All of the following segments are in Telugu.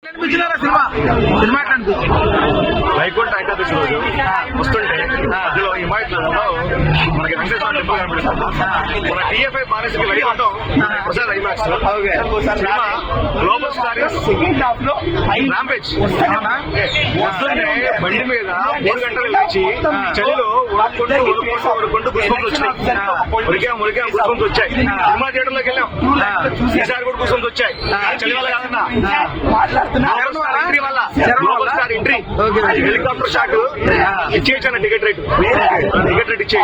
సినిమా ఎట్లా అనిపించింది? వైకుంఠ ఏకాదశి రోజు వస్తుంటే అందులో హిమాయత్లో మనకి వెంకటేశ్వర టెంపుల్ కనిపిస్తుంది. మన టీఎఫ్ఐ బానిసకి Vaikuntham Prasad IMAX cinema global star rampage వస్తుంటే బండి మీద 3 గంటలు లేచి చలిలో ఉడుకుంటూ పుష్పంతో వచ్చాయి. మురికాం పుష్పంతో వచ్చాయి. సినిమా థియేటర్ లోకి వెళ్ళాం. ఈసారి కూడా పుష్పంతో వచ్చాయి. చలి వల్ల కాదన్నా, ఎంట్రీ వల్ల global star entry. Helicopter shot ఇచ్చేయచ్చు టికెట్ రేట్ ఇచ్చేయచ్చు.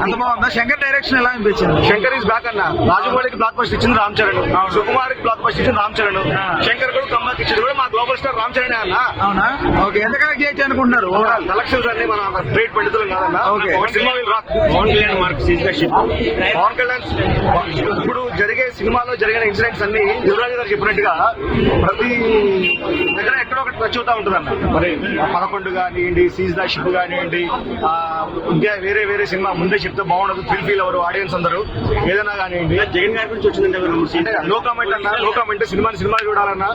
అంత బాగుందా? శంకర్ డైరెక్షన్ ఎలా అనిపించింది? శంకర్ ఈజ్ బ్యాక్ అన్న. రాజమౌళికి బ్లాక్ బస్టర్ ఇచ్చింది రామ్ చరణ్, సుకుమార్ కి బ్లాక్ బస్టర్ ఇచ్చింది రామ్ చరణ్, శంకర్ కూడా కమ్మాకి ఇచ్చింది కూడా మా గ్లోబల్ స్టార్ రామ్ చరణ్ అన్న. అవునా? ఓకే, ఎంత కలెక్ట్ చేయొచ్చు అనుకుంటున్నారు? ఓవరాల్ కలెక్షన్స్ అన్ని మన ట్రేడ్ పండితులు కాదన్న. ఒక cinema will rock. Pawan Kalyan ఇప్పుడు జరిగే సినిమాలో జరిగిన ఇన్సిడెంట్స్ అన్ని యువరాజు గారు చెప్పినట్టుగా ప్రతి దగ్గర ఎక్కడో ఒకటి టచ్ అవుతా ఉంటుందన్న. మరి 11 కానివ్వండి, సీజ్ ద షిప్ కానివ్వండి, ఇంకా వేరే సినిమా ముందే చెప్తే బాగుండదు, ఫీల్ ఎవరు ఆడియన్స్ అందరూ ఏదైనా కానివ్వండి. జగన్ గారి గురించి వచ్చిందంటే నో కామెంట్ అన్న. No comment. సినిమా చూడాలన్నా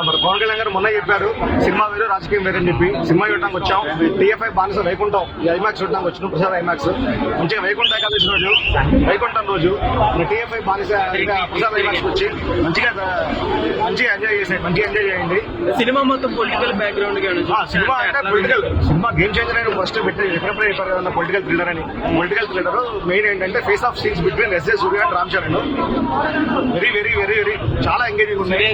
మరి పవన్ కళ్యాణ్ గారు మొన్న చెప్పారు సినిమా వేరు రాజకీయం వేరని చెప్పి. సినిమా చూడడానికి వచ్చాం. టీఎఫ్ఐ బానిస వైకుంఠం ఐమాక్స్ చూడడానికి వచ్చినాం. ప్రసాద్ ఐమాక్స్ మంచిగా వైకుంఠ ఏకాదశి రోజు వైకుంఠం రోజు టీఎఫ్ఐ బానిస ప్రసాద్ ఐమాక్స్ వచ్చి మంచిగా ఎంజాయ్ చేసేది. మంచిగా ఎంజాయ్ చేయండి. సినిమా మొత్తం పొలిటికల్ బ్యాక్గ్రౌండ్ సినిమా అంటే పొలిటికల్ సినిమా గేమ్ చేంజర్ అని ఫస్ట్ ఎప్పుడెప్పుడు చెప్పారు కదా పొలిటికల్ థ్రిల్లర్ అని. పొలిటికల్ థ్రిల్లర్ మెయిన్ ఏంటంటే face off scenes between SA Surya and Ram Charan. Very very very very చాలా ఎంగేజింగ్ ఉన్నాయి.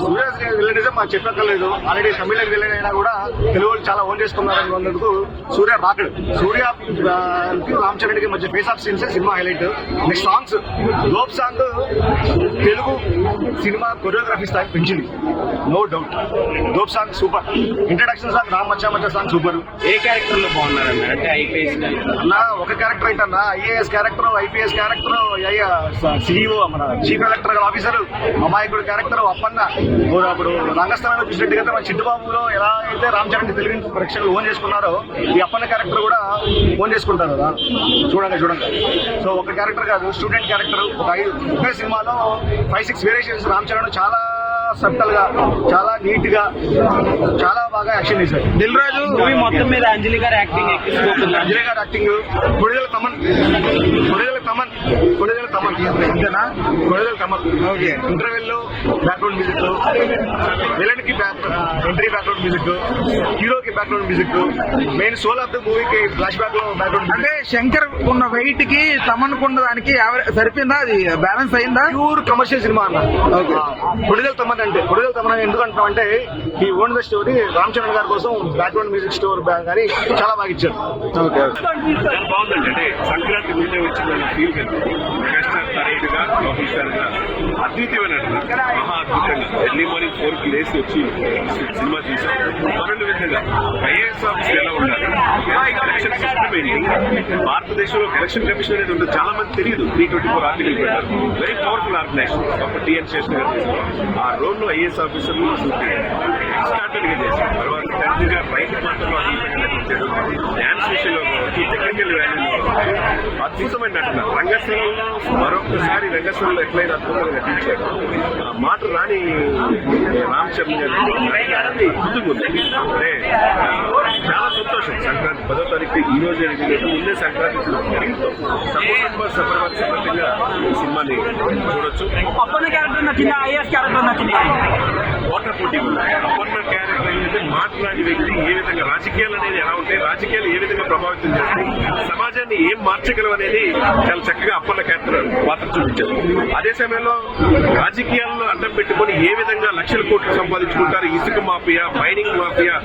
సూర్య విలనిజం మాకు చెప్పక్కర్లేదు. ఆల్రెడీ తమిళ విలన్ అయినా కూడా తెలుగు వాళ్ళు చాలా ఓన్ చేసుకున్నారని అన్నందుకు సూర్య రాకడు. సూర్య రామ్ చరణ్ కి మధ్య face off scenes cinema highlight. Next songs globe song Telugu cinema choreography స్థాయి పెంచింది, no doubt. Globe song super. Introduction song Ram మచ్చా మచ్చా సాంగ్ సూపర్. ఏ క్యారెక్టర్ లో బాగున్నారన్న? అంటే ఐపీఎస్ అన్న ఒక క్యారెక్టర్ ఏంటన్నా, IAS character, IPS character, CEO మన చీఫ్ ఎలక్టరల్ ఆఫీసర్, అమాయకుడు క్యారెక్టర్ అప్పన్న. అప్పుడు రంగస్థానంలో చూసినట్టుగా మన చిట్టుబాబులో ఎలా అయితే రామ్ చరణ్ తెలుగు ప్రేక్షకులు ఓన్ చేసుకున్నారో ఈ అప్పన్న క్యారెక్టర్ కూడా ఓన్ చేసుకుంటారు కదా. చూడండి. సో ఒక క్యారెక్టర్ కాదు, స్టూడెంట్ క్యారెక్టర్. ఒకే సినిమాలో 5-6 వేరియేషన్స్. రామ్ చరణ్ చాలా సబ్టల్ గా, చాలా నీట్ గా, చాలా బాగా యాక్షన్ చేశారు. దిల్ రాజు మొత్తం మీద అంజలి గారు యాక్టింగ్ అంజలి గారు యాక్టింగ్, కొడిదెల తమన్ అంతేనా? కొడిదెల తమన్. ఓకే. ఇంటర్వెల్ లో బ్యాక్గ్రౌండ్ మ్యూజిక్, విలన్ కి ఎంట్రీ బ్యాక్గ్రౌండ్ మ్యూజిక్, హీరోకి background music, main soul of the మూవీకి ఫ్లాష్ బ్యాక్ లో బ్యాక్గ్రౌండ్. అంటే శంకర్ ఉన్న వెయిట్ కి తమన్ ఉన్న దానికి సరిపోయిందా? అది బ్యాలెన్స్ అయిందా? ప్యూర్ కమర్షియల్ సినిమా అన్న. కొడిదెల తమన్ అంటే కొడిదెల తమన్ ఎందుకు అంటాం అంటే ఈ own the story Ram Charan గారి కోసం బ్యాక్గ్రౌండ్ మ్యూజిక్ స్టోర్ కానీ చాలా బాగా ఇచ్చారు. బాగుందండి. అంటే సంక్రాంతి ముందే వచ్చిందని ఫీల్ గా ఆఫీసర్ గా అద్వితీయమైన మహా అద్భుతంగా ఎర్లీ మార్నింగ్ 4కి లేసి వచ్చి సినిమా తీసాం. మరొక విధంగా ఐఏఎస్ ఆఫీసర్ ఎలా ఉండాలి, ఎలక్షన్ సిస్టమ్ ఏంటి, భారతదేశంలో ఎలక్షన్ కమిషన్ అనేది ఉంటుంది. చాలా మంది తెలియదు. 324 ఆర్టికల్ పెట్టారు. Very powerful organisation. ఒక టిఎన్ స్టేషన్ గారు ఆ రోల్ లో ఐఏఎస్ ఆఫీసర్లు ఎక్స్ట్రాటరీగా చేశారు. తర్వాత తండ్రిగా రైతు మాత్రం నటించాడు. డాన్స్ విషయంలో టెక్నికల్ వాల్యూ అద్భుతమైన నటన. రంగస్థలంలో మరొకసారి రంగస్థలంలో ఎట్లయినా అద్భుతంగా నటించారు. మాట రాని రామ్ చరణ్ గారు గుర్తుకుంది. అంటే చాలా సంతోషం. సంక్రాంతి 10వ తారీఖు ఈ రోజు ముందే సంక్రాంతి సఫలంగా ఈ సినిమాని చూడొచ్చు. అప్పన్న క్యారెక్టర్ నచ్చింది, ఐఎస్ క్యారెక్టర్ నచ్చింది. ఓటర్ పోటీ ఉన్నాయి. అప్పన్న క్యారెక్టర్ ఏంటంటే మాట్లాడే వ్యక్తి ఏ విధంగా రాజకీయాలు అనేది ఎలా ఉంటాయి, రాజకీయాలు ఏ విధంగా ప్రభావితం చేస్తాయి, సమాజాన్ని ఏం మార్చగలం అనేది చాలా చక్కగా అప్పన్న క్యారెక్టర్ పాత్ర చూపించారు. అదే సమయంలో రాజకీయాలను అడ్డం పెట్టుకుని ఏ విధంగా లక్షల కోట్లు సంపాదించుకుంటారు, ఇసుక మాఫియా, మైనింగ్ మాఫియా,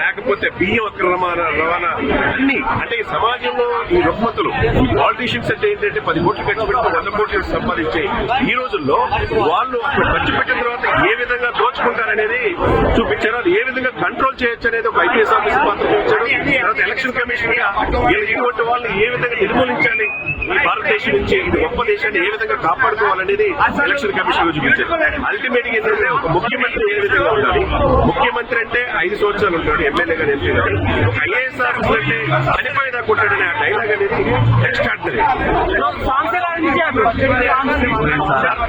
లేకపోతే బియ్యం అక్రమ రవాణా అన్ని. అంటే ఈ సమాజంలో ఈ రుగ్మతులు, ఈ పాలిటీషియన్స్ అంటే ఏంటంటే 10 కోట్లు ఖర్చు పెట్టుకుని 100 కోట్లు సంపాదించే ఈ రోజుల్లో వాళ్ళు అక్కడ ఖర్చు పెట్టిన తర్వాత ఏ విధంగా దోచుకుంటారనేది చూపించారు. అది ఏ విధంగా కంట్రోల్ చేయొచ్చు అనేది ఒక ఐపీఎస్ ఆఫీసర్ పాత్ర చూపించారు. తర్వాత ఎలక్షన్ కమిషన్ గా ఇటువంటి వాళ్ళు ఏ విధంగా నిర్మూలించాలి, ఈ భారతదేశం నుంచి గొప్ప దేశాన్ని ఏ విధంగా కాపాడుకోవాలనేది ఎలక్షన్ కమిషన్ చూపించారు. అల్టిమేట్ గా ఏంటంటే ఒక ముఖ్యమంత్రి ఏ విధంగా ఉండాలి, ముఖ్యమంత్రి అంటే 5 సంవత్సరాలు ఉంటాడు, ఎమ్మెల్యేగా ఎంపీగా. ఒక ఐఏఎస్ ఆఫీసర్ అంటే చనిపోయినా కొట్టాడనే ఆ డైలాగ్ అనేది ఎక్స్ట్రాడినరీ.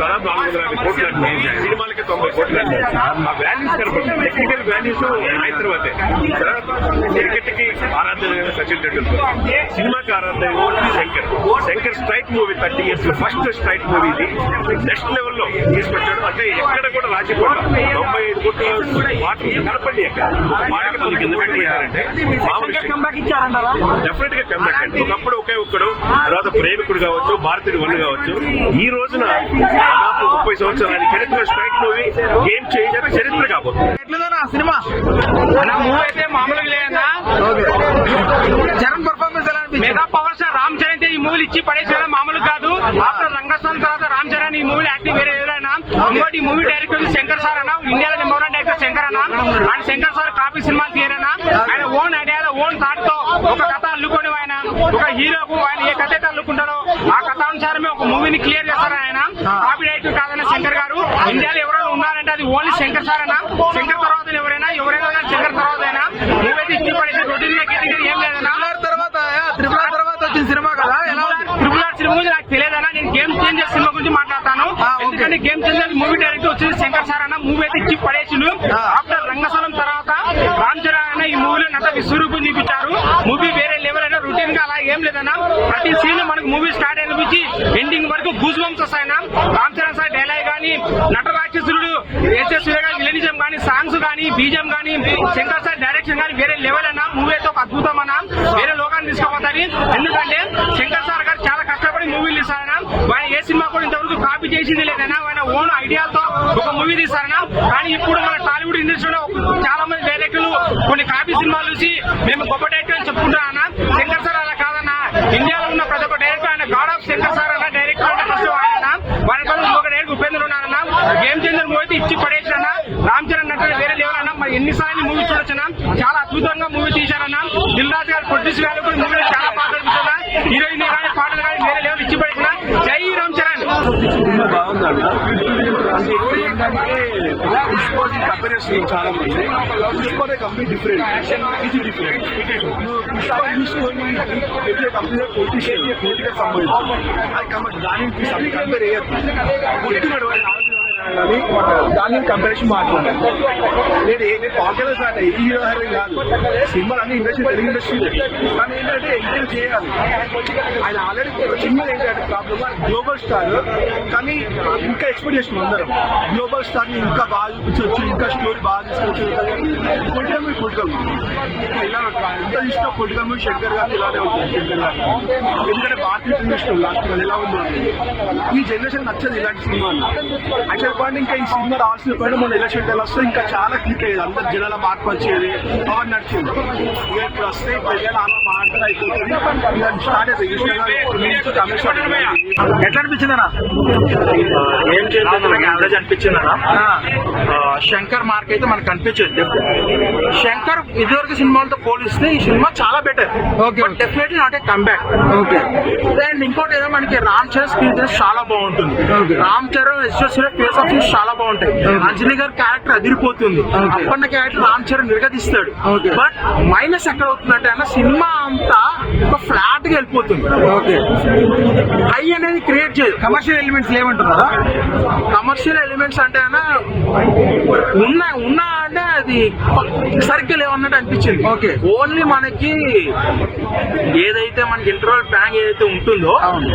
దాదాపు 450 కోట్లు అంటే సినిమాలకి 90 కోట్లు అంటే ఆ వాల్యూస్ కనపడుతుంది. టెక్నికల్ వాల్యూస్ అయిన తర్వాతే క్రికెట్ కి ఆరాధ్యులైన సచిన్ టెండూల్కర్, సినిమాకి ఆరాధ్యులైన శంకర్ స్ట్రైట్ మూవీ 30 years లో ఫస్ట్ స్ట్రైట్ మూవీ ఇది నెక్స్ట్ లెవెల్ లో తీసుకొచ్చాడు. అంటే ఎక్కడ కూడా రాజీపడ్డా 95 కోట్ల వాటర్ కనపడి వాళ్ళకి మనకి ఎందుకు పెట్టారంటే డెఫినెట్ గా కంబ్యాక్ అండి. ఒకప్పుడు ఒకే ఒక్కడు, తర్వాత ప్రేమికుడు కావచ్చు, భారతీయుడు వన్ కావచ్చు. ఈ రోజున దాదాపు 30 సంవత్సరాల చరిత్ర స్ట్రైట్ మూవీ గేమ్ చేంజర్ చరిత్ర కాబోతుంది. ఎట్లుందన్నా సినిమా? మూవీ అయితే మామూలుగా లేదన్నా. జగన్ పర్ఫార్మెన్స్ ఎలా అనిపించింది? Mega power star Ram Charan ఈ మూవీలు ఇచ్చి పడేసేయడం మామూలు కాదు. ఆఫ్టర్ రంగస్థానం తర్వాత రామ్ చరణ్ ఈ మూవీ యాక్టింగ్ వేరే ఏదైనా. ఇంకోటి ఈ మూవీ డైరెక్టర్ శంకర్ సార్ అన్న, ఇండియాలో నెంబర్ 1 డైరెక్టర్ శంకర్ అన్న. అండ్ శంకర్ సార్ కాపీ సినిమాలు తీయరన్నా. ఆయన ఓన్ ఐడియాలో ఓన్ థాట్ తో ఒక కథ అల్లుకొని ఆయన ఒక హీరోకు ఆయన ఏ కథ అయితే అల్లుకుంటారో ఆ కథానుసారమే ఒక మూవీని క్లియర్ చేస్తారు. ఆయన కాపీ డైరెక్టర్ కాదన్న శంకర్ గారు. ఇండియాలో ఎవరైనా ఉన్నారంటే అది ఓన్లీ శంకర్ సార్ అన్న. శంకర్ తర్వాత ఎవరైనా శంకర్ తర్వాత అయినా మూవీ అయితే ఇచ్చి పడేసి రొటీన్ ఏం లేదన్నా. త్రిపుల తర్వాత వచ్చిన సినిమా కదా, ఎలా ఉంది? ట్రిపుల్ ఆర్ సినిమా గురించి నాకు తెలియదన్నా. నేను గేమ్ చేంజర్ సినిమా గురించి మాట్లాడతాను. ఎందుకంటే గేమ్ చేంజర్ మూవీ డైరెక్టర్ వచ్చేసి శంకర్ సార్ అన్న. మూవీ అయితే ఇచ్చి పడేసిండు. ఆఫ్టర్ రంగస్థలం తర్వాత రామ్ చరణ్ అన్న ఈ మూవీలో నట విశ్వరూపం చూపించారు. మూవీ వేరే లెవెల్ అయినా రొటీన్ గా అలా ఏం లేదన్నా. ప్రతి సీన్ మనకు మూవీ స్టార్ట్ అయిన నుంచి ఎండింగ్ వరకు గూస్ బంప్స్ వస్తాయన్నా. రామ్ చరణ్ సార్ డైలాగ్ గానీ, నట రాక్షసుడు ఎస్ఎస్ సూర్య గారి విలనిజం గానీ, సాంగ్స్ గానీ, బీజం గానీ, శంకర్ సార్ డైరెక్షన్ గానీ వేరే లెవెల్ అన్నా. మూవీ అయితే ఒక అద్భుతం అన్నా. వేరే లోకాన్ని తీసుకోపోతారు. ఎందుకంటే శంకర్ సార్ గారు చాలా కష్టపడి మూవీలు తీస్తారన్నా. ఆయన ఏ సినిమా కూడా ఇంతవరకు కాపీ చేసింది లేదన్నా. ఆయన ఓన్ ఐడియాలతో ఒక మూవీ తీస్తారన్నా. కానీ ఇప్పుడు మన టాలీవుడ్ ఇండస్ట్రీలో చాలా మంది డైరెక్టర్లు కొన్ని కాపీ సినిమాలు చూసి మేము గొప్ప డైరెక్టర్ అని చెప్పుకుంటారన్నా. శంకర్ సార్ అలా కాదన్నా. ఇండియాలో ఉన్న ప్రతి ఒక్క డైరెక్టర్ ఆయన గాడ్ ఆఫ్ శంకర్ సార్ అన్న. డైరెక్టర్ అంటే ఫస్ట్ ఆయన. వారి పనులు ఇంకొక డైరెక్టర్ ఉపేంద్ర ఉన్నారన్నా. గేమ్ చేంజర్ మూవీ అయితే ఇచ్చి పడేసారన్నా. రామ్ చరణ్ నటుడు వేరే లెవెల్ అన్నా. మరి ఎన్నిసార్లు మూవీ చూడొచ్చన్నా. చాలా అద్భుతంగా మూవీ తీశారన్నా. దిల్ రాజు గారు ప్రొడ్యూస్ గారు కూడా మూవీలో చాలా పాటలు అనిపిస్తున్నా. హీరోయిన్ కానీ పాటలు కానీ వేరే లెవెల్ ఇచ్చి పడేసిన. జై రామ్ చరణ్. కంపెనీ చాలా మంది కంప్లీట్ డిఫరెంట్ కంపెనీ పొలిటికల్ సంబంధించి దానికి కంపేర్ చేయొద్దు. దాని కంపారిజన్ మాట్లాడాలి. నేను పాపులర్ సార్ ఏ హీరో హీరోయిన్ కాదు. సినిమాలు అన్ని ఇండస్ట్రీ, తెలుగు ఇండస్ట్రీ. కానీ ఏంటంటే ఎంకరేజ్ చేయాలి. ఆయన ఆల్రెడీ సినిమాలు ఏంటంటే ప్రాబ్లమ్ గ్లోబల్ స్టార్. కానీ ఇంకా ఎక్స్పెక్ట్ చేస్తున్నాం అందరం గ్లోబల్ స్టార్ ని ఇంకా బాగా చూపించవచ్చు, ఇంకా స్టోరీ బాగా తీసుకొచ్చు. పొలిటికల్ ఇలా ఎంత చూసినా పొలిటికల్ మూవీ శంకర్ గారు ఇలానే ఉంటుంది. శంకర్ గారు ఎందుకంటే భారతీయ ఇండస్ట్రీ లాస్ట్ ఎలా ఉందో ఈ జనరేషన్ నచ్చదు ఇలాంటి సినిమాలు. యాక్చువల్ పాయింట్ ఇంకా ఈ సినిమా రావాల్సిన పాయింట్ మన ఎలక్షన్ టైం వస్తే ఇంకా చాలా క్లిక్ అయ్యేది. అందరు జనాల మార్పు వచ్చేది, పవర్ నడిచింది. ఇక ఇప్పుడు వస్తే ప్రజలు అలా మాట్లాడ అయిపోతుంది. ఇలా స్టార్ట్ అవుతుంది. ఎట్లా అనిపించిందన్నా? ఏం చేయాలి యావరేజ్ అనిపించిందన్నా. శంకర్ మార్క్ అయితే మనకు కనిపించదు. శంకర్ ఇదివరకు సినిమాలతో పోలిస్తే ఈ సినిమా చాలా better. Okay, definitely not a comeback. Okay, and ఇంకోటి ఏదో మనకి రామ్ చరణ్ స్క్రీన్ టెస్ట్ చాలా బాగుంటుంది. రామ్ చరణ్ ఫేస్ ఆఫ్ ఫీస్ చాలా బాగుంటాయి. అంజనీ గారి క్యారెక్టర్ అదిరిపోతుంది. అప్పన్న క్యారెక్టర్ రామ్ చరణ్ నిర్గతిస్తాడు. బట్ మైనస్ ఎక్కడ అవుతుందంటే అన్న సినిమా అంతా ఒక ఫ్లాట్ గా వెళ్ళిపోతుంది. ఓకే, హై అనేది క్రియేట్ చేయదు. కమర్షియల్ ఎలిమెంట్స్ ఏమంటున్నారా? కమర్షియల్ ఎలిమెంట్స్ అంటే అన్న ఉన్నా అంటే అది సరిగ్గా లేవన్నట్టు అనిపించింది. ఓకే, ఓన్లీ మనకి ఏదైతే మనకి ఇంటర్వల్ బ్యాంగ్ ఏదైతే ఉంటుందో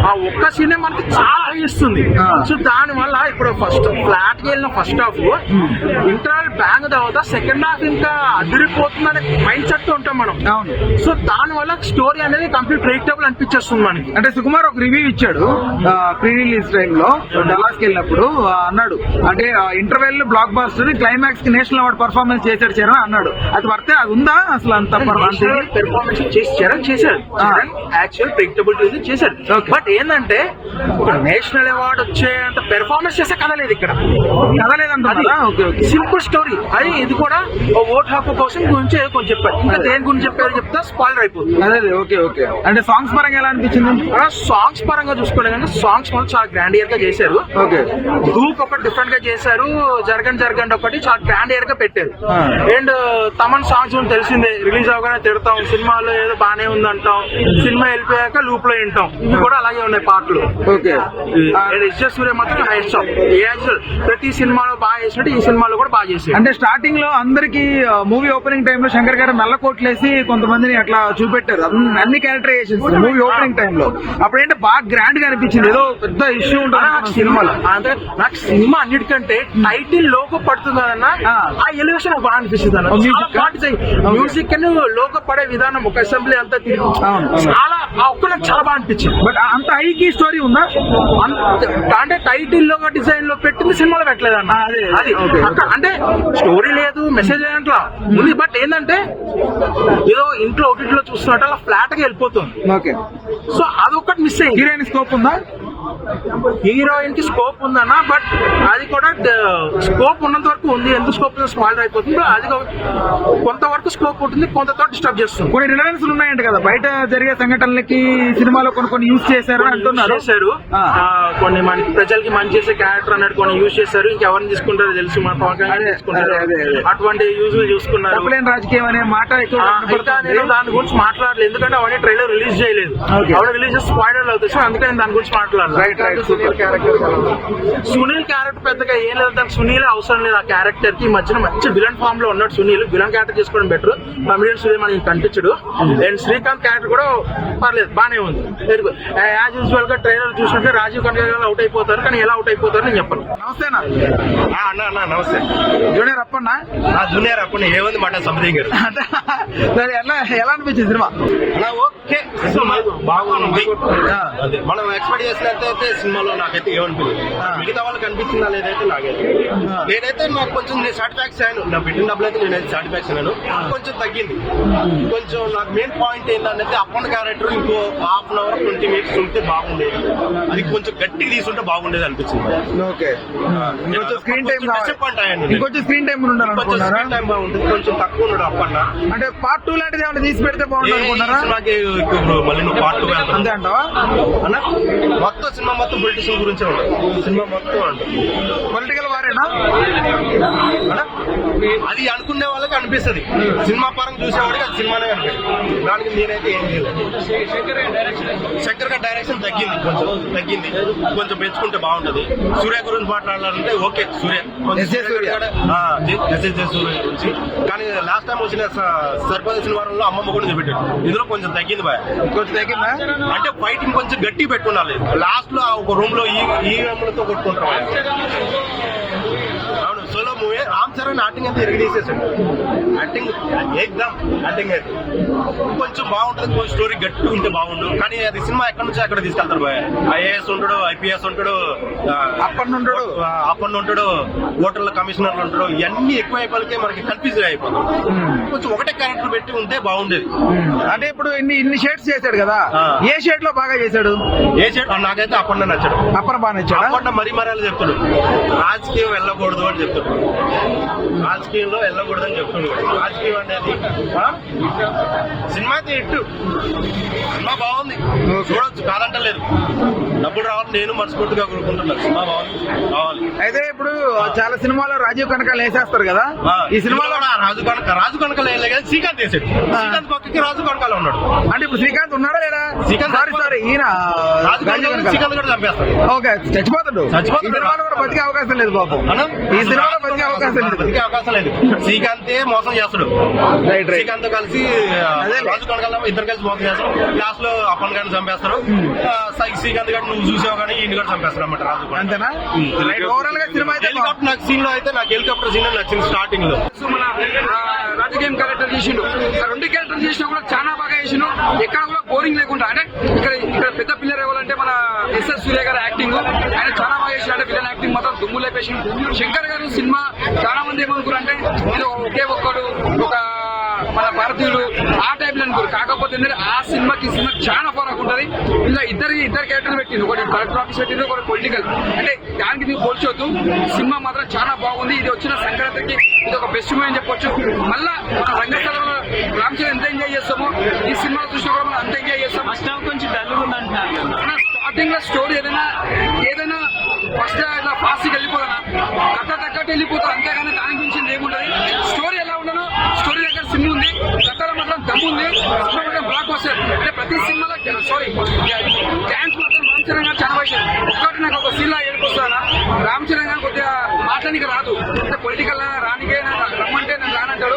ఆ ఒక్క సీనే మనకి చాలా ఇస్తుంది. సో దాని వల్ల ఇప్పుడు ఫస్ట్ ఫ్లాట్ కి వెళ్ళిన ఫస్ట్ హాఫ్ ఇంటర్వల్ బ్యాంగ్ తర్వాత సెకండ్ హాఫ్ ఇంకా అదిరిపోతుందనే మైండ్ సెట్ ఉంటాం మనం. సో దాని వల్ల స్టోరీ అనేది కంప్లీట్ ప్రెడిక్టబుల్ అనిపించేస్తుంది మనకి. అంటే సుకుమార్ ఒక రివ్యూ ఇచ్చాడు ప్రీ రిలీజ్ టైమ్ లో డల్లాస్ కి వెళ్ళినప్పుడు. అన్నాడు అంటే ఇంటర్వెల్ బ్లాక్ బాస్టర్ క్లైమాక్స్ కి నేషనల్ అవార్డ్ పర్ఫార్మెన్స్ చేశాడు చరణ్ అన్నాడు. అది వర్తే అది ఉందా అసలు? అంత పెర్ఫార్మెన్స్ చరణ్ చేశాడు. యాక్చువల్ ప్రెడిక్టబిలిటీ చేశాడు. బట్ ఏంటంటే ఒక నేషనల్ నేషనల్ అవార్డు వచ్చే అంత పెర్ఫార్మెన్స్ చేసే కథ లేదు ఇక్కడ. కథ లేదంటున్నారా? Okay okay. సింపుల్ స్టోరీ అది. ఇది కూడా ఓట్ హక్కు కోసం గురించి ఏదో కొంచెం చెప్పారు. ఇంకా దేని గురించి చెప్పారు చెప్తే స్పాయిలర్ అయిపోతుంది. అదే ఓకే ఓకే. అంటే సాంగ్స్ పరంగా ఎలా అనిపించింది? సాంగ్స్ పరంగా చూసుకోండి కానీ సాంగ్స్ మాత్రం చాలా గ్రాండ్ ఇయర్ గా చేశారు. ఓకే. ధూప్ ఒకటి డిఫరెంట్ గా చేశారు, జరగండి ఒకటి చాలా గ్రాండ్ ఇయర్ గా పెట్టారు. అండ్ తమన్ సాంగ్స్ తెలిసిందే, రిలీజ్ అవగానే తిడతాం, సినిమాలో ఏదో బానే ఉంది అంటాం, సినిమా వెళ్ళిపోయాక లూప్ లో వింటాం. ఇవి కూడా అలాగే ఉన్నాయి పాటలు. ఓకే. సూర్య మాత్రం హైట్స్ ఆఫ్. ప్రతి సినిమాలో బాగా చేసినట్టు ఈ సినిమాలో కూడా బాగా చేశారు. అంటే స్టార్టింగ్ లో అందరికి మూవీ ఓపెనింగ్ టైమ్ లో శంకర్ గారు నల్ల కోట్లేసి కొంతమందిని అట్లా చూపెట్టారు, అన్ని క్యారెక్టరైజేషన్స్ మూవీ ఓపెనింగ్ టైమ్ లో. అప్పుడేంటే బాగా గ్రాండ్ గా అనిపించింది, ఏదో పెద్ద ఇష్యూ ఉంటుంది సినిమాలో. అంటే నాకు సినిమా అన్నిటికంటే టైటిల్ లోగో పడుతుంది కదన్నా, ఆ ఎలివేషన్ బాగా అనిపిస్తుంది అన్న. మ్యూజిక్ అని లోగో పడే విధానం ఒక అసెంబ్లీ అంతా తిరిగి చాలా నాకు చాలా బాగా అనిపించింది. బట్ అంత హైకి స్టోరీ ఉందా? అంటే టైటిల్ లోగో డిజైన్ లో పెట్టింది సినిమాలో పెట్టలేదన్న. అది అంటే స్టోరీ లేదు, మెసేజ్ లేదంట్లా ఉంది. బట్ ఏంటంటే ఏదో ఇంట్లో ఒకటిలో చూస్తున్నట్టు అలా ఫ్లాట్ గా వెళ్ళిపోతుంది. ఓకే. సో అదొకటి మిస్ అయింది. హీరోయిన్ స్కోప్ ఉందా? హీరోయిన్ కి స్కోప్ ఉందన్న, బట్ అది కూడా స్కోప్ ఉన్నంత వరకు ఉంది. ఎందుకు స్కోప్ స్పాయిలర్ అయిపోతుంది. అది కొంతవరకు స్కోప్ ఉంటుంది, కొంతతో డిస్టర్బ్ చేస్తుంది. కొన్ని రిలవెన్స్ ఉన్నాయంట కదా, బయట జరిగే సంఘటనలకి సినిమాలో కొన్ని యూజ్ చేశారు అంటున్నారు. కొన్ని మనకి ప్రజలకి మంచి చేసే క్యారెక్టర్ అన్నట్టు కొన్ని యూజ్ చేశారు. ఇంకెవరిని తీసుకుంటారో తెలుసు, మన పవన్ కళ్యాణ్ తీసుకుంటారు. అటువంటి యూజ్ చూసుకున్నారు. తప్పులేని రాజకీయం అనే మాట ఎక్కువ నేను దాని గురించి మాట్లాడలేదు, ఎందుకంటే అవన్నీ ట్రైలర్ రిలీజ్ చేయలేదు. అవన్నీ రిలీజ్ చేసి స్పాయిలర్ అవుతుంది, అందుకని నేను దాని గురించి మాట్లాడలేదు. సునీల్ క్యారెక్టర్ పెద్దగా ఏం లేదు, దానికి సునీల్ అవసరం లేదు. ఆ క్యారెక్టర్ కి మధ్యన మంచి విలన్ ఫామ్ లో ఉన్నాడు సునీల్. విలన్ క్యారెక్టర్ చేసుకోవడం బెటర్. కమిడియన్ సునీల్ మనకి కనిపించడు. అండ్ శ్రీకాంత్ క్యారెక్టర్ కూడా పర్లేదు, బానే ఉంది. యాజ్ యూజువల్ గా ట్రైలర్ చూసినట్టే రాజీవ్ కనకాల అవుట్ అయిపోతారు, కానీ ఎలా అవుట్ అయిపోతారు నేను చెప్పను. నమస్తేనా అన్న నమస్తే. జూనియర్ అప్పన్నా? జూనియర్ అప్పన్న ఏముంది మాట సంథింగ్ ఎలా అనిపించింది సినిమా? ఓకే, బాగుంది. మనం ఎక్స్పెక్ట్ చేసినట్టయితే సినిమాలో నాకైతే ఏమనిపించింది. మిగతా వాళ్ళకి అనిపించిందా లేదైతే నాకైతే నేనైతే నాకు కొంచెం నేను సాటిస్ఫాక్షన్ అయ్యాను. నా పెట్టిన డబ్బులు అయితే నేనైతే సాటిస్ఫాక్షన్ అయ్యాను. కొంచెం తగ్గింది. కొంచెం నాకు మెయిన్ పాయింట్ ఏంటంటే అప్పన్న క్యారెక్టర్ ఇంకో హాఫ్ అన్ అవర్ 20 minutes ఉంటే బాగుండేది. అది కొంచెం గట్టిగా తీసుంటే బాగుండేది అనిపించింది. ఓకే. స్క్రీన్ టైం డిసప్పాయింట్ అయ్యాను. ఇంకొంచెం స్క్రీన్ టైం కొంచెం స్క్రీన్ టైం బాగుంటుంది, కొంచెం తక్కువ ఉన్నాడు అప్పన్న. అంటే పార్ట్ 2 లాంటిది ఏమైనా తీసి పెడితే బాగుంటుంది అనుకుంటారా? మళ్ళీ నువ్వు పార్ట్ 2 అంతే అంటావా? అన్న మొత్తం సినిమా మొత్తం పొలిటిషియన్ గురించే ఉంటుంది. సినిమా మొత్తం అంటే పొలిటికల్ వారేనా? అది అనుకునే వాళ్ళకి అనిపిస్తుంది. సినిమా పరంగా చూసేవాడికి అది సినిమానే అనిపిస్తుంది. దానికి నేనైతే ఏం చేయలేదు. శంకర్ గారి డైరెక్షన్ తగ్గింది, కొంచెం పెంచుకుంటే బాగుంటది. సూర్య గురించి మాట్లాడాలంటే ఓకే, సూర్య సూర్య గురించి. కానీ లాస్ట్ టైం వచ్చిన సర్పంచ్ సినిమాలో అమ్మమ్మ కూడా చూపెట్టాడు. ఇందులో కొంచెం తగ్గింది బాయ్, కొంచెం తగ్గిందా? అంటే ఫైటింగ్ కొంచెం గట్టి పెట్టుకున్నాలి. లాస్ట్ లో ఒక రూమ్ లో ఈఎంలతో కొట్టుకుంటాం. అవును, solo movie. Ram Charan acting అంతా ఎరిగి తీసేసాడు. యాక్టింగ్ ఎగ్జామ్ యాక్టింగ్ అయితే కొంచెం బాగుంటుంది. కొంచెం స్టోరీ గట్టి ఉంటే బాగుండు. కానీ అది సినిమా ఎక్కడి నుంచి అక్కడ తీసుకెళ్తారు బాయ్. ఐఏఎస్ ఉంటాడు, ఐపీఎస్ ఉంటాడు, అప్పన్న ఉంటాడు, ఓటర్ల కమిషనర్లు ఉంటాడు. ఇవన్నీ ఎక్కువ అయిపోయి మనకి కన్ఫ్యూజ్ అయిపోతుంది. కొంచెం ఒకటే క్యారెక్టర్ పెట్టి ఉంటే బాగుండేది. అంటే ఇప్పుడు ఇన్ని షేడ్స్ చేశాడు కదా, ఏ షేడ్ లో బాగా చేశాడు? ఏ షేడ్ నాకైతే అప్పన్న నచ్చాడు. అప్పన్న బాగా నచ్చాడు. అప్పన్న మరీ చెప్తాడు రాజకీయం వెళ్ళకూడదు అని చెప్తాడు. రాజకీయంలో వెళ్ళకూడదు అని చెప్తాడు. రాజకీయం అనేది సినిమా అయితే ఇట్టు సినిమా బాగుంది, చూడొచ్చు, కాదంటలేదు. డబ్బులు రావాలి, నేను మనస్ఫూర్తిగా కోరుకుంటున్నాను. సినిమా బాగుంది, కావాలి. అయితే ఇప్పుడు చాలా సినిమాలో రాజీవ్ కనకాలు వేసేస్తారు కదా, ఈ సినిమాలో రాజు కనకాలు వేయలే కదా, శ్రీకాంత్ వేసాడు. శ్రీకాంత్ పక్కకి రాజు కనకాలు ఉన్నాడు. అంటే ఇప్పుడు శ్రీకాంత్ ఉన్నాడా లేదా? శ్రీకాంత్ సారీ ఈయన శ్రీకాంత్ కూడా చంపేస్తాడు. ఓకే, చచ్చిపోతాడు. ఈ సినిమాలో కూడా బతికే అవకాశం లేదు బాబు. ఈ సినిమాలో బతికే అవకాశం లేదు. శ్రీకాంతే మోసం చేస్తాడు. శ్రీకాంత్ కలిసి రాజు కనకాల ఇద్దరు కలిసి మోసం చేస్తాడు. లాస్ట్ లో అప్పన్ గారిని చంపేస్తారు. శ్రీకాంత్ గారు నువ్వు చూసావు కానీ ఈయన కూడా చంపేస్తారు అన్నమాట. రాజు అంతేనా? ఓవరాల్ గా సినిమా హెలికాప్టర్ నాకు సీన్ లో అయితే నాకు హెలికాప్టర్ సీన్ నచ్చింది స్టార్టింగ్ లో. మన రాజకీయం క్యారెక్టర్ చేసిండు. రెండు క్యారెక్టర్ చేసినా కూడా చాలా బాగా చేసిండు. ఎక్కడ కూడా బోరింగ్ లేకుండా. అంటే ఇక్కడ పెద్ద పిల్లర్ ఇవ్వాలంటే మన ఎస్ఎస్ సూర్య గారి యాక్టింగ్ ఆయన చాలా బాగా చేసిండు. అంటే విలన్ యాక్టింగ్ మాత్రం దుమ్ము లేపేసిండు. శంకర్ గారు సినిమా చాలా మంది ఏమనుకున్నారు అంటే ఇది ఒకే ఒక్కడు ఒక మన భారతీయులు ఆ టైప్ లో అనుకోరు. కాకపోతే ఏంటంటే ఆ సినిమాకి చాలా ఫరక్ ఉంటది. ఇలా ఇద్దరు క్యారెక్టర్లు పెట్టింది, ఒకటి కలెక్టర్ ఆఫీస్ పెట్టింది, ఒకటి పొలిటికల్. అంటే దానికి నీకు పోల్చొద్దు. సినిమా మాత్రం చాలా బాగుంది. ఇది వచ్చిన సంక్రాంతికి ఇది ఒక బెస్ట్ మూవీ అని చెప్పొచ్చు. మళ్ళా మన రంగస్థలంలో రామ్ చరణ్ ఎంత ఎంజాయ్ చేస్తామో ఈ సినిమా చూసినా కూడా మనం అంత ఎంజాయ్ చేస్తాం. కొంచెం డల్లుగా స్టార్టింగ్ లో స్టోరీ ఏదైనా ఫస్ట్ ఇట్లా ఫాస్ట్ గా వెళ్ళిపోతానా కథ తగ్గట్టు వెళ్ళిపోతా, అంతేగాని దాని గురించి ఏముంటది. స్టోరీ ఎలా ఉండను, స్టోరీ దగ్గర సినిమా ఉంది, కథలో మాత్రం దమ్ము ఉంది, బ్లాక్ వస్తారు. అంటే ప్రతి సినిమాలో సారీ డాన్స్ మాత్రం రామ్ చరణ్ గారు చాలా వైశారు. ఒక్కటి నాకు ఒక సీన్ లా ఏడుకొస్తానా, రామ్ చరణ్ గారు కొద్దిగా మాట్లాడానికి రాదు. అంటే పొలిటికల్ రానికే రమ్మంటే నేను రానంటాడు,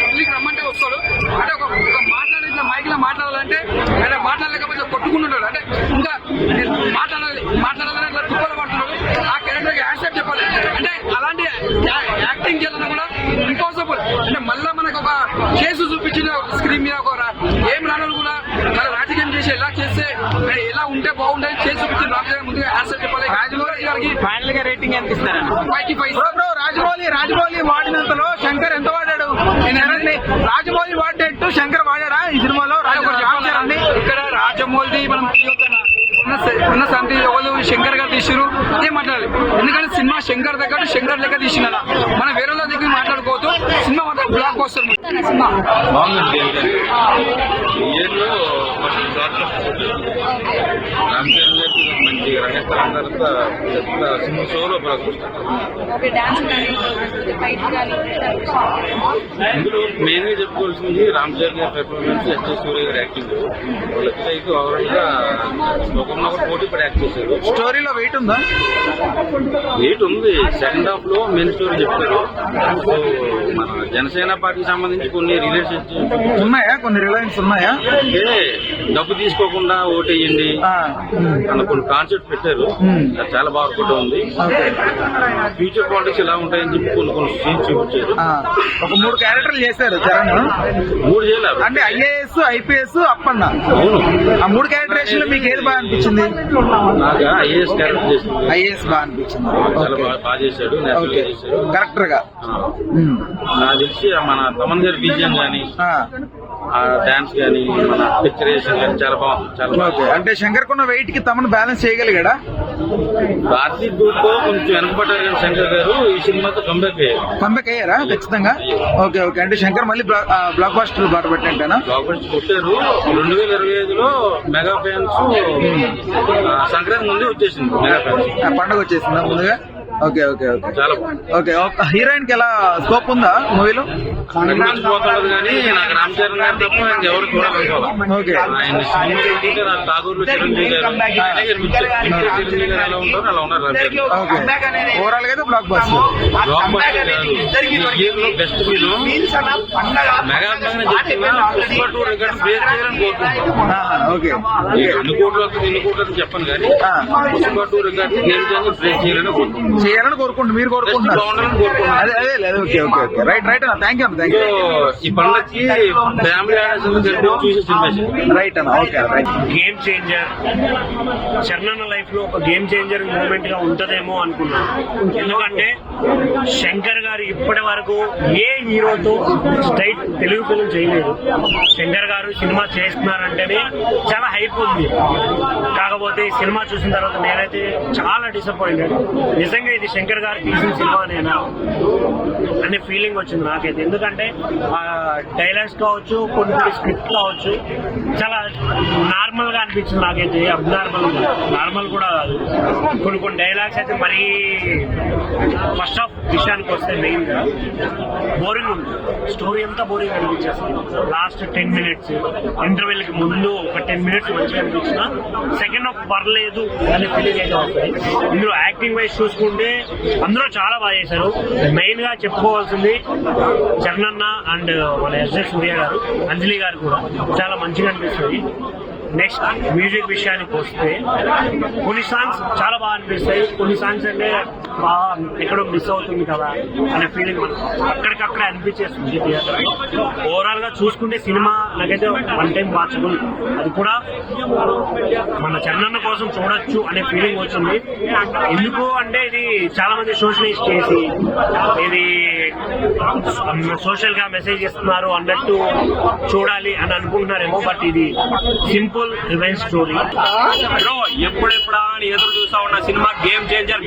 పబ్లిక్ రమ్మంటే వస్తాడు. అంటే ఒక మాట్లాడి ఇట్లా మైక్ లో మాట్లాడాలంటే ఆయన మాట్లాడలేకపోతే కొట్టుకుంటున్నాడు. అంటే ఇంకా మాట్లాడాలని అట్లా తుప్పలు పడుతున్నాడు. ఆ క్యారెక్టర్ కి యాక్సెప్ట్ చెప్పాలి. అంటే అలాంటి యాక్టింగ్ చేయాలన్నా కూడా ఇంపాసిబుల్. అంటే మళ్ళా మనకు ఒక కేసు చూపించిన స్క్రీన్ మీద ఒక ఏం రాను కూడా మన రాజకీయం చేసి ఎలా చేస్తే ఎలా ఉంటే బాగుంటుంది చేసి చూపించిన రాజకీయం ముందుగా యాక్సెప్ట్ చెప్పాలి. రాజమౌళి గారికి ఫైనల్ గా రేటింగ్ ఎంత ఇస్తారా? 5కి 5. బ్రో రాజమౌళి వాడినంతలో శంకర్ ఎంత వాడాడు? రాజమౌళి వాడినట్టు శంకర్ వాడా ఈ సినిమాలో? రామ్ చరణ్ ఇక్కడ రాజమౌళి మనం ఉన్న సంతి ఎవరు శంకర్ గారు తీసిరు అదే మాట్లాడాలి. ఎందుకంటే సినిమా శంకర్ దగ్గర శంకర్ లెక్క తీసిన మనం వేరే వాళ్ళ దగ్గర మాట్లాడుకోవద్దు. సినిమా మాత్రం బ్లాక్ వస్తుంది. సినిమా బాగుందండి. ఇయర్లో రామ్ చరణ్ గారికి మంచి రంగస్థలం తర్వాత సినిమా షోలో ఇందులో మెయిన్ గా చెప్పుకోవాల్సింది రామ్ చరణ్ గారి పెర్ఫార్మెన్స్, ఎస్టీ సూర్య గారి యాక్టింగ్. వాళ్ళకి ఓవరాల్ గా ఒకరినొకరు పోటీ పడి యాక్ట్ చేశారు. స్టోరీలో వెయిట్ ఉందా? వెయిట్ ఉంది. సెకండ్ హాఫ్ లో మెయిన్ స్టోరీ చెప్తారు. సో మన జనసేన పార్టీకి సంబంధించి కొన్ని రిలేషన్షిప్ ఉన్నాయా, కొన్ని రిలయన్స్ ఉన్నాయా? అంటే డబ్బు తీసుకోకుండా ఓటేయండి అన్న కొన్ని కాన్సెప్ట్ పెట్టారు. అది చాలా బాగా వర్కౌట్ ఉంది. ఫ్యూచర్ పాలిటిక్స్ ఎలా ఉంటాయని చెప్పి కొన్ని సీన్స్ చూపించారు. ఒక 3 క్యారెక్టర్లు చేశారు చరణ్. 3 చేయలేరు అంటే ఐఏఎస్, ఐపీఎస్, అప్పన్న. అవును. ఆ 3 క్యారెక్టరేషన్ లో మీకు ఏది బాగా అనిపించింది? నాకు ఐఏఎస్ క్యారెక్టర్ చేసింది. ఐఏఎస్ బాగా అనిపించింది. చాలా బాగా చేశాడు. నేచురల్ గా చేశాడు. కరెక్టర్ గా. నాకు తెలిసి మన తమన్ గారి బీజియం గానీ, డాన్స్ గానీ, మన పిక్చరేషన్ గానీ చాలా బాగుంది. చాలా బాగుంది. అంటే శంకర్ కొన్న వెయిట్ కి తమను బ్యాలెన్స్ చేయగలిగాడా? భారతీ గ్రూప్ కొంచెం వెనకబడ్డారు కానీ శంకర్ గారు ఈ సినిమాతో కంబ్యాక్ అయ్యారా? ఖచ్చితంగా. ఓకే. అంటే శంకర్ మళ్ళీ బ్లాక్ బాస్టర్ బాట పెట్టినట్టేనా? బ్లాక్ బాస్టర్ కొట్టారు. 2025లో మెగా ఫ్యాన్స్ సంక్రాంతి ముందే వచ్చేసింది. మెగా ఫ్యాన్స్ పండుగ వచ్చేసిందా ముందుగా? ఓకే. చాలా బాగుంది. ఓకే. హీరోయిన్ కి ఎలా స్కోప్ ఉందా మూవీలో? పోతాడు కానీ నాకు రామ్ చరణ్ గారు తప్ప ఎవరు చూడాలనుకోవాలి. ఓకే. ఆయన సినిమా చూస్తుంటే నాకు టాగూర్లో చిరంజీవి గారు చిరంజీవి గారు ఎలా ఉంటారో అలా ఉన్నారు రామ్ చరణ్. ఓకే. ఓవరాల్ గా అయితే blockbuster. Blockbuster year లో బెస్ట్ ఫిల్మ్ మెగా చెప్తున్నా. పుష్ప 2 రికార్డ్ బ్రేక్ చేయాలని కోరుకుంటున్నాను. ఓకే. ఎన్ని కోట్లు వస్తుంది ఎన్ని కోట్లు అని చెప్పను కానీ పుష్ప 2 రికార్డ్ బ్రేక్ చేయాలని కోరుకుంటున్నాను. మీరు కోరుకుంటున్నారు. అదే లేదు. ఓకే. రైట్ అన్న. Thank you. ఈ పండుగకి ఫ్యామిలీ చూసే సినిమా రైట్ అన్న. Okay. Right. Game changer Charan life లో ఒక గేమ్ చేంజర్ మూమెంట్ గా ఉంటదేమో అనుకున్నాను. ఎందుకంటే శంకర్ గారు ఇప్పటి వరకు ఏ హీరోతో స్ట్రైట్ తెలుగు ఫిల్మ్ చేయలేదు. శంకర్ గారు సినిమా చేస్తున్నారంటేనే చాలా హైప్ ఉంది. కాకపోతే ఈ సినిమా చూసిన తర్వాత నేనైతే చాలా డిసప్పాయింటెడ్. నిజంగా ఇది శంకర్ గారు తీసిన సినిమానేనా అనే ఫీలింగ్ వచ్చింది నాకైతే. ఎందుకంటే డైలాగ్స్ కావచ్చు, కొన్ని స్క్రిప్ట్ కావచ్చు, చాలా నార్మల్ గా అనిపించింది నాకైతే. నార్మల్ కూడా కాదు. కొన్ని డైలాగ్స్ అయితే మరీ ఫస్ట్ హాఫ్ విషయానికి వస్తే మెయిన్ గా బోరింగ్ ఉంది. స్టోరీ అంతా బోరింగ్ అనిపించేస్తుంది. లాస్ట్ 10 minutes ఇంటర్వెల్ కి ముందు ఒక 10 minutes మంచిగా అనిపించిన సెకండ్ హాఫ్ పర్లేదు అనే ఫీలింగ్ అయితే వస్తుంది. ఇందులో యాక్టింగ్ వైజ్ చూసుకుంటే అందరూ చాలా బాగా చేశారు. మెయిన్ గా చెప్పుకోవాల్సింది చరణ్ అన్న అండ్ మన ఎస్జే సూర్య గారు, అంజలి గారు కూడా చాలా మంచిగా అనిపిస్తుంది. నెక్స్ట్ మ్యూజిక్ విషయానికి వస్తే కొన్ని సాంగ్స్ చాలా బాగా అనిపిస్తాయి. కొన్ని సాంగ్స్ అంటే బాగా ఎక్కడో మిస్ అవుతుంది కదా అనే ఫీలింగ్ అక్కడికక్కడే అనిపించేస్తుంది థియేటర్. ఓవరాల్ గా చూసుకుంటే సినిమా నాకైతే 1 time వాచబుల్. అది కూడా మన చరణ్ కోసం చూడొచ్చు అనే ఫీలింగ్ వచ్చింది. ఎందుకు అంటే ఇది చాలా మంది సోషలైజ్ చేసి ఇది సోషల్ గా మెసేజ్ ఇస్తున్నారు అన్నట్టు చూడాలి అని అనుకుంటున్నారేమో, బట్ ఇది సింపుల్ రివెంజ్ స్టోరీ. బ్రో ఎప్పుడెప్పుడా అని ఎదురు చూస్తా ఉన్న cinema game changer.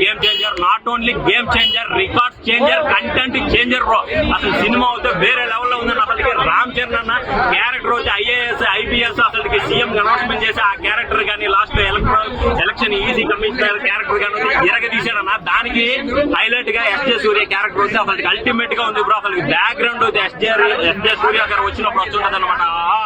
Not only game changer, records changer, content changer bro. అసలు సినిమా అయితే వేరే లెవెల్లో ఉందని అసలుకి రామ్ చరణ్ అన్న క్యారెక్టర్ వచ్చి ఐఏఎస్ ఐపీఎస్ అసలుకి సీఎం అనౌన్స్మెంట్ చేసి ఆ క్యారెక్టర్ కానీ last election easy commissioner character కానీ ఎరగదీశారన్న. దానికి హైలైట్ గా ఎస్జే సూర్య క్యారెక్టర్ వస్తే అసలు అల్టిమేట్ గా ఉంది బ్రో. అసలు బ్యాక్గ్రౌండ్ అయితే ఎస్జే సూర్య గారు వచ్చినప్పుడు వస్తున్నది అనమాట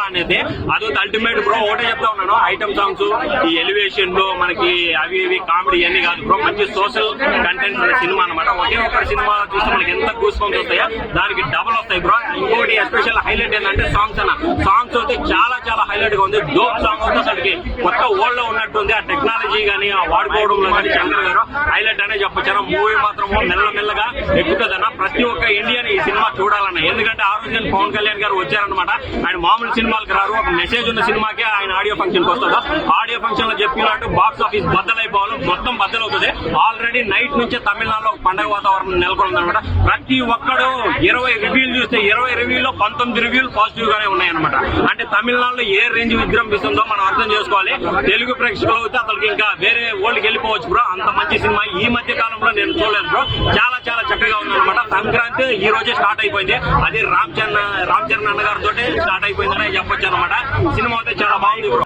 అనేది. అదొక అల్టిమేట్ బ్రో. ఒకటే చెప్తా ఉన్నాను, ఐటమ్ సాంగ్స్ ఈ ఎలివేషన్ లో మనకి అవి ఇవి కామెడీ అన్ని కాదు బ్రో, మంచి సోషల్ కంటెంట్ సినిమా అనమాట. ఒకే ఒక్క సినిమా చూస్తే మనకి ఎంత గూస్ బంప్స్ వస్తాయో దానికి డబుల్ వస్తాయి బ్రో. ఇంకోటి ఎస్పెషల్ హైలైట్ ఏంటంటే సాంగ్స్ అన్న. సాంగ్స్ అయితే చాలా చాలా హైలైట్ గా ఉంది. డోప్ సాంగ్స్ అయితే అసలుకి కొత్త ఓల్డ్ లో ఉన్నట్టుంది. ఆ టెక్నాలజీ గానీ ఆ వాడుకోవడంలో కానీ శంకర్ గారు హైలైట్ అనే చెప్పొచ్చారు. మూవీ మాత్రం మెల్లమెల్లగా ఎక్కుతుందన్న. ప్రతి ఒక్క ఇండియన్ ఈ సినిమా చూడాలన్న. ఎందుకంటే ఆ రోజు పవన్ కళ్యాణ్ గారు వచ్చారనమాట. ఆయన మామూలు సినిమాలకు రారు, ఒక మెసేజ్ ఉన్న సినిమాకే ఆయన ఆడియో ఫంక్షన్ కి వస్తాడు. ఆడియో ఫంక్షన్ లో చెప్పినట్టు బాక్స్ ఆఫీస్ బద్దలైపోవాలి, మొత్తం బద్దలవుతుంది. ఆల్రెడీ నైట్ నుంచే తమిళనాడులో పండగ వాతావరణం నెలకొందనమాట. ప్రతి ఒక్కడు 20 రివ్యూలు చూస్తే 20 రివ్యూల్లో 19 రివ్యూలు పాజిటివ్ గానే ఉన్నాయన్నమాట. అంటే తమిళనాడులో ఏ రేంజ్ విజృంభిస్తుందో మనం అర్థం చేసుకోవాలి. తెలుగు ప్రేక్షకులు అయితే అసలు ఇంకా వేరే ఓల్డ్కి వెళ్ళిపోవచ్చు బ్రో. అంత మంచి సినిమా ఈ మధ్య కాలంలో నేను చూడలేదు బ్రో. చాలా చాలా చక్కగా ఉందన్నమాట. సంక్రాంతి ఈ రోజే స్టార్ట్ అయిపోయింది. అది రామ్ చరణ్ అన్న గారితో స్టార్ట్ అయిపోయిందని చెప్పొచ్చు అనమాట. సినిమా అయితే చాలా బాగుంది బ్రో.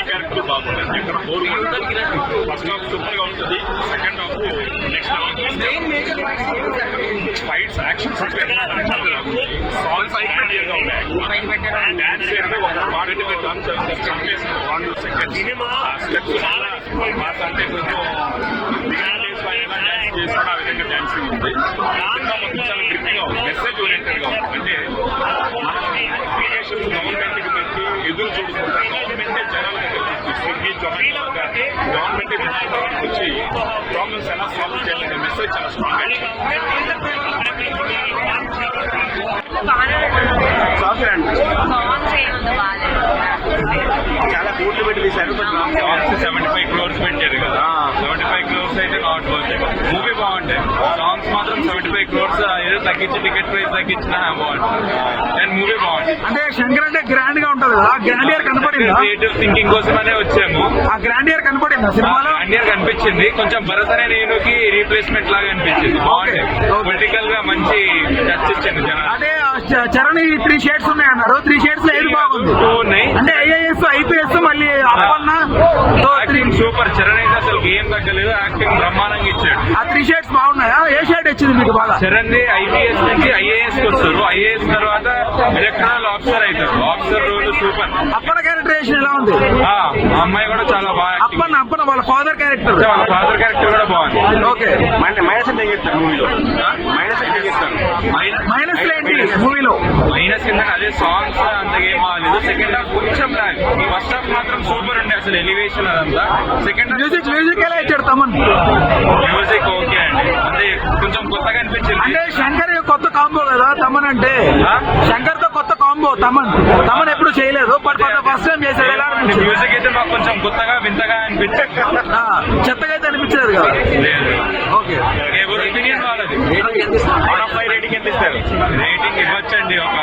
క్యారెక్టర్ బాగుంటుంది. ఇక్కడ ఫస్ట్ హాఫ్ సూపర్ గా ఉంటుంది, second half next fights action songs idea ఉన్నాయి. డాన్స్ అయితే ఒక పాట సినిమా స్టెప్స్ చాలా పాట అంటే కొంచెం చేసుకుని ఆ విధంగా డాన్సింగ్ ఉంది. మొత్తం చాలా గ్రిప్గా ఉంది, మెసేజ్ ఓరియంటెడ్ గా ఉంది. అంటే అప్లికేషన్స్ గవర్నమెంట్ కి పెట్టి ఎదురు చూడుకుంటారు. గవర్నమెంటే జనాలకు స్విగ్గీ జొమాటో గవర్నమెంట్ వచ్చి ప్రాబ్లమ్స్ ఎలా సాల్వ్ చేయాలనే మెసేజ్ చాలా స్ట్రాంగ్. చాలా కోట్లు పెట్టి తీశారు. 75 crores పెట్టారు కదా. 75 crores అయితే నాట్ వర్త్. మూవీ బాగుంటాయి, సాంగ్స్ మాత్రం 75 crores ఏదో తగ్గించి టికెట్ ప్రైస్ తగ్గించినా బాగుంటుంది. అండ్ మూవీ బాగుంటుంది. అంటే శంకర్ అంటే గ్రాండ్ గా ఉంటది కదా, గ్రాండ్ ఇయర్ కనపడిందా? క్రియేటివ్ థింకింగ్ కోసమనే వచ్చాము. ఆ గ్రాండ్ ఇయర్ కనపడిందా సినిమాలో? గ్రాండ్ ఇయర్ కనిపించింది. కొంచెం భరత్ అనే నేనుకి రీప్లేస్మెంట్ లాగా అనిపించింది. బాగుంటాయి, పొలిటికల్ గా మంచి టచ్ ఇచ్చింది జనాలు. అంటే చరణ్ 3 షేడ్స్ ఉన్నాయి అన్నారు. 3 షేడ్స్ లో ఏది బాగుంది? 2 ఉన్నాయి. అంటే ఐఏఎస్ ఐపీఎస్ మళ్ళీ అప్పన్న సూపర్. చరణ్ అయితే అసలు ఏం తగ్గలేదు, యాక్టింగ్ బ్రహ్మాండంగా ఇచ్చాడు. ఆ 3 షేడ్స్ బాగున్నాయా? ఏ షేడ్ వచ్చింది మీకు బాగా? చరణ్ ది ఐపీఎస్ నుంచి ఐఏఎస్ వస్తారు, ఐఏఎస్ తర్వాత ఎలక్ట్రల్ ఆఫీసర్ అవుతారు. Officer role super. Appanna characterisation ఎలా ఉంది? ఆ అమ్మాయి కూడా చాలా బాగా. అప్పన్న వాళ్ళ ఫాదర్ క్యారెక్టర్, వాళ్ళ ఫాదర్ క్యారెక్టర్ కూడా బాగుంది. ఓకే. మైనస్ అంటే చెప్తారు మూవీలో, మైనస్ అంటే చెప్తారు. మైనస్ ఏంటి మూవీలో? మైనస్ ఏంటంటే అదే సాంగ్స్ అంతగా ఏం బాగాలేదు. సెకండ్ హాఫ్ కొంచెం లాగ్. ఈ ఫస్ట్ హాఫ్ మాత్రం సూపర్ ఉండే అసలు ఎలివేషన్ అదంతా. సెకండ్ హాఫ్ మ్యూజిక్ ఎలా ఇచ్చాడు తమన్? మ్యూజిక్ ఓకే అండి, అంటే కొంచెం కొత్తగా అనిపించింది. అంటే శంకర్ కొత్త కాంబో కదా తమన్ అంటే. శంకర్ తో కొత్త కాంబో తమన్ ఎప్పుడు చేయలేదు, బట్ ఫస్ట్ టైం చేశాడు. ఎలా అనిపించింది? మ్యూజిక్ అయితే మాకు కొంచెం కొత్తగా వింతగా అనిపించింది. చెత్తగా అయితే అనిపించలేదు కదా? లేదు. ఓకే. ఎవరి ఒపీనియన్ వాళ్ళది. రేటింగ్ ఎంత ఇస్తారు? రేటింగ్ ఇవ్వచ్చండి ఒక